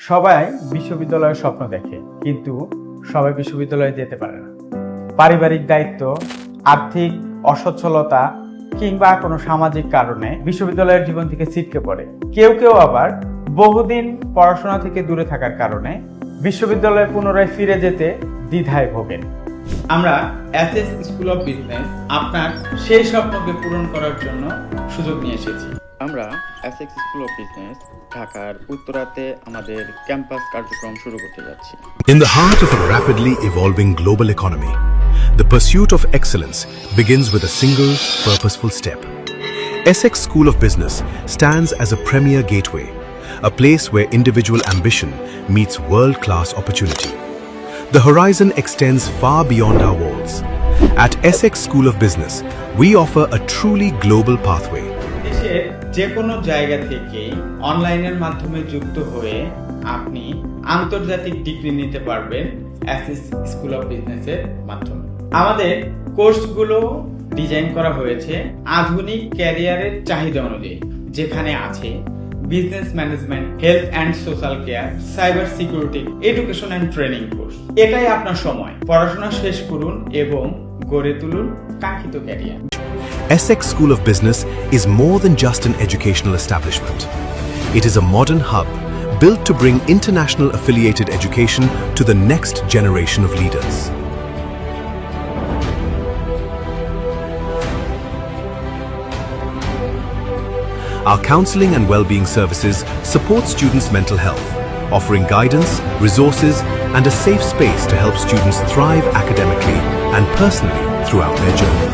সবাই বিশ্ববিদ্যালয়ের স্বপ্ন দেখে, কিন্তু সবাই বিশ্ববিদ্যালয়ে যেতে পারে না। পারিবারিক দায়িত্ব, আর্থিক অসচ্ছলতা কিংবা কোনো সামাজিক কারণে বিশ্ববিদ্যালয়ের জীবন থেকে ছিটকে পড়ে। কেউ কেউ আবার বহুদিন পড়াশোনা থেকে দূরে থাকার কারণে বিশ্ববিদ্যালয়ে পুনরায় ফিরে যেতে দ্বিধায় ভোগেন। আমরা এসএস স্কুল অফ বিজনেস আপনার সেই স্বপ্নকে পূরণ করার জন্য সুযোগ নিয়ে এসেছি। আমরা এসএক্স স্কুল অফ বিজনেস ঢাকার উত্তরাতে আমাদের ক্যাম্পাস কার্যক্রম শুরু করতে যাচ্ছি। In the heart of a rapidly evolving global economy, the pursuit of excellence begins with a single, purposeful step. Essex School of Business stands as a premier gateway, a place where individual ambition meets world-class opportunity. The horizon extends far beyond our walls. At Essex School of Business, we offer a truly global pathway. দেশের যে কোনো জায়গা থেকে অনলাইনের মাধ্যমে যুক্ত হয়ে আপনি আন্তর্জাতিক ডিগ্রি নিতে পারবেন এসএস স্কুল অফ বিজনেসের মাধ্যমে। আমাদের কোর্সগুলো ডিজাইন করা হয়েছে আধুনিক ক্যারিয়ারের চাহিদা অনুযায়ী, যেখানে আছে business management, health and social care, cyber security, education and training course. এটাই আপনার সময়। পড়াশোনা শেষ করুন এবং গড়ে তুলুন কাঙ্ক্ষিত career. Essex School of Business is more than just an educational establishment. It is a modern hub built to bring international affiliated education to the next generation of leaders. Our counseling and well-being services support students' mental health, offering guidance, resources, and a safe space to help students thrive academically and personally throughout their journey.